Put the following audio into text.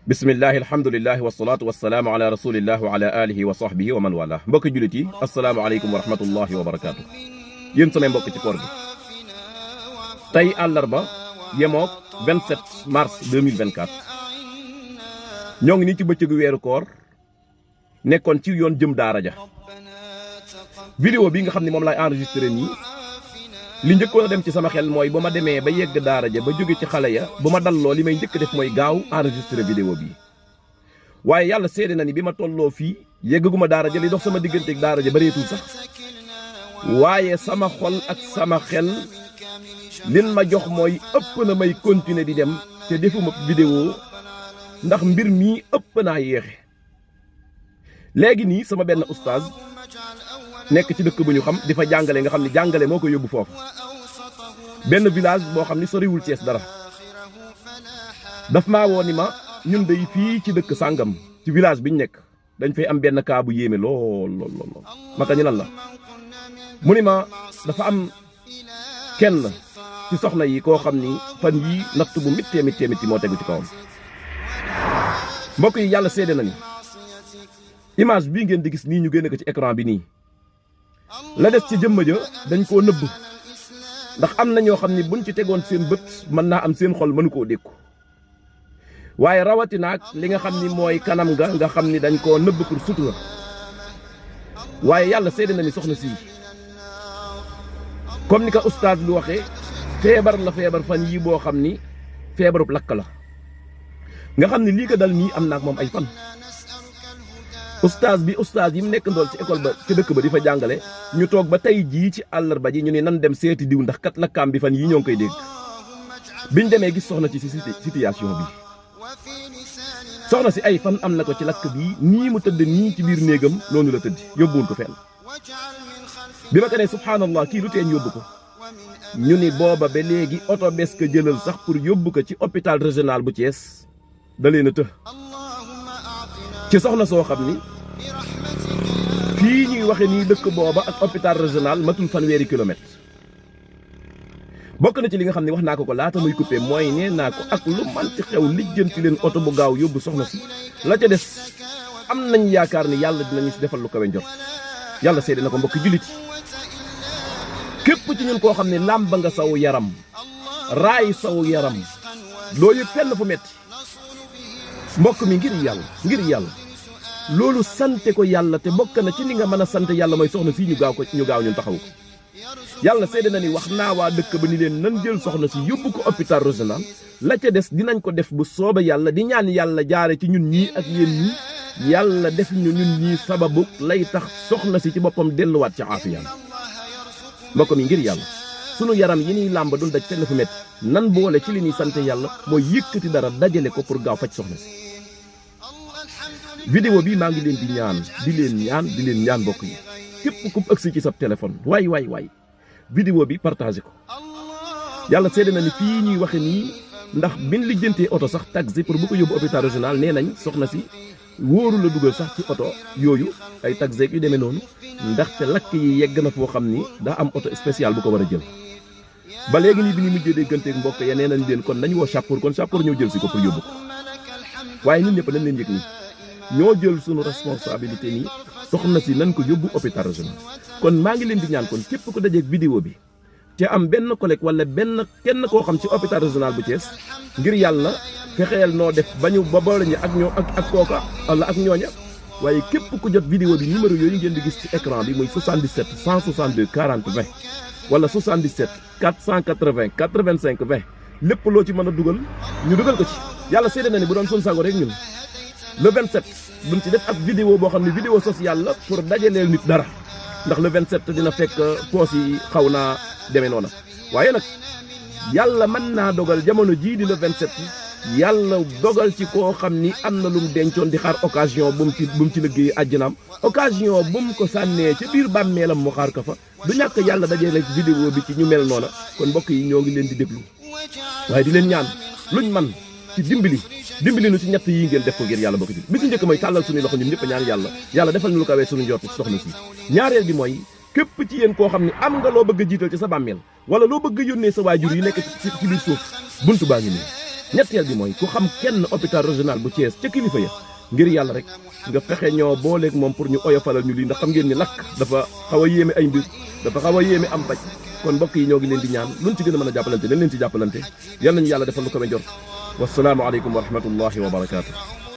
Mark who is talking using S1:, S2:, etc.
S1: bismillahi alhamdulillahi wasalaatu wasalaamu ala rasulillah wa ala alihi wa sahbihi wa man wala mbokki jullit yi asalaamaaleykum wa rahmatullahi wa barakaatu. yéen samay mbokk ci koor gi tey àllarba yemook 27 mars 2024 ñoo ngi nii ci bëccëgu weeru koor nekkoon ci yoon jëm daara ja. vidéo bi nga xam ne moom laay enregistré nii li njëkkoon a dem ci sama xel mooy ba ma demee ba yegg daara ja ba jóge ci xale ya bu ma dalloo li may njëkk def mooy gaaw enregistré vidéo bi waaye yàlla seede na ni bi ma tolloo fii yeggaguma daara ja li dox sama digganteeg daara ja bareetul sax waaye sama xol ak sama xel lin ma jox mooy ëpp na may continuer di dem te defuma vidéo ndax mbir mii ëpp naa yéexe. léegi nii sama benn oustaz nekk ci dëkk bu ñu xam di fa jàngale nga xam ne jàngale moo ko yóbbu foofu benn village boo xam ni soriwul Thiès dara daf maa woo ni ma ñun day fii ci dëkk sàngam ci village bi ñu nekk dañ fay am benn cas bu yéeme lool ma ka ñu lan la mu ni ma dafa am kenn ci soxna yi koo xam ni fan yii natt bu méttee métti moo tegu ci kawam. mbokk yi yàlla seede na ni image bii ngeen di gis nii ñu génne ko ci écran bi nii la des ci jëmm ja dañ koo nëbb ndax am na ñoo xam ni buñ ci tegoon seen bët mën naa am seen xol mënu koo dékku waaye rawatina ak li nga xam ni mooy kanam nga xam ni dañ koo nëbb pour sutura waaye yàlla seede na ni soxna si comme ni ko oustaz bi waxee feebar la feebar fan yii boo xam ni feebarub lakk la nga xam ni lii ko dal nii am na ak moom ay fan. oustaz yi mu nekk ndool ci école ba ci dëkk ba di fa jàngale ñu toog ba tey jii ci àllarba ji ñu ne nan dem seeti diw ndax kat lakkaam bi fan yii ñoo ngi koy dégg biñ demee gis soxna ci situation bi soxna si ay fan am na ko ci lakk bii nii mu tëdd nii ci biir néegam noonu la tëdd yóbbuwul ko fenn bi ma ko nee subhaanallah kii lu teen yóbbu ko ñu ni booba ba léegi oto bes ko jëlal sax pour yóbbu ko ci hôpital régional bu Thiès da leen a të ci soxna soo xam ni fii ñuy waxe nii dëkk booba ak hôpital régional matul fanweeri kilomètre bokk na ci li nga xam ne wax naa ko laata muy coupé mooy nee naa ko ak lu manti xew lijjanti leen oto bu gaaw yóbbu soxna si la ca des am nañ yaakaar ni yàlla dinañu si defal lu kawe njort yàlla seede na ko mbokki jullit képp ci ñun koo xam ne làmba nga saw yaram raay saw yaram loo yëg fenn fu metti mbokk mi ngir yàlla loolu sante ko yàlla te bokk na ci li nga mën a sant yàlla mooy soxna si ñu gaaw ñun taxaw ko yàlla seede na ni wax naa waa dëkk ba ni leen nan jël soxna si yóbbu ko hôpital régional la ca des dinañ ko def bu sooba yàlla di ñaan yàlla jaare ci ñun ñii ak yéen ñii yàlla def ñu ñun ñii sababu lay tax soxna si ci boppam delluwaat ci aafiyaan mbokk mi ngir yàlla sunu yaram yi ñuy làmb dul daj fenn fu metti nan boole ci li ñuy sant yàlla mooy yëkkati dara dajale ko pour gaaw faj soxna si. vidéo bi maa ngi leen di ñaan mbokk yi képp ku ëgsi ci sa téléphone waay vidéo bi partagé ko yàlla seede na ni fii ñuy waxe nii ndax bin lijjantee oto sax taxi pour bu ko yóbbu hôpital régional nee nañ soxna si wóoru la dugal sax ci oto yooyu ay taxi yu demee noonu ndaxte lakk yi yegg na foo xam ni daa am oto spécial bu ko war a jël ba léegi nii bi ñu mujjee dégganteeg mbokk ya nee nañ leen kon nañu woo sappoor ñëw jël si ko pour yóbbu ko waaye ñun ñëpp nañ leen yëg nii ñoo jël sunu responsabilité nii soxna si nañ ko yóbbu hôpital régional kon maa ngi leen di ñaan kon képp ko dajeeg vidéo bi te am benn collègue wala kenn koo xam ci hôpital régional bu Thiès ngir yàlla fexeel noo def ba boole ñu ak kooka wala ak ñooña waaye képp ku jot vidéo bi numéro yooyu ngeen di gis ci écran bi muy 77 162 40 20 wala 77 480 85 20 lépp loo ci mën a dugal ñu dugal ko ci yàlla seede na ni bu doon sun sago rek ñun le 27 buñ ci def ab vidéo boo xam ne vidéo sociale la pour dajaleel nit dara ndax le 27 dina fekk poos yi xaw naa demee noona waaye nag yàlla mën naa dogal jamono jii di le 27 yàlla dogal ci koo xam ni am na lu mu dencoon di xaar occasion bu mu ci liggéey àjjanaam occasion bu mu ko sànnee ca biir bàmmeelam mu xaar ko fa du ñàkk yàlla dajale vidéo bi ci ñu mel noona kon mbokk yi ñoo ngi leen di déglu waaye di leen ñaan luñ man ci dimbali nu ci ñett yi ngeen def ko ngir yàlla bokk ci bi ci njëkk mooy tàllal suñuy loxo ñun ñëpp ñaan yàlla defal ñu lu kawee suñu njort ci soxna si ñaareel bi mooy képp ci yéen koo xam ne am nga loo bëgg a jiital ci sa bàmmeel wala loo bëgg a yónnee sa waajur yi nekk ci biir suuf buntu baa ngi nii ñetteel bi mooy ku xam kenn hôpital régional bu Thiès ca kilifa ya ngir yàlla rek nga fexe ñoo booleeg moom pour ñu oyofalal ñu lii ndax xam ngeen ni lakk dafa xaw a yéeme ay mbir dafa xaw a yéeme am paj kon mbokk yi ñoo ngi leen di ñaan luñ ci gën a mën a jàppalante nañ leen ci jàppalante yal nañu yàlla defal lu ko jot wasalaamu aleykum wa rahmatullahi wa barakaatu.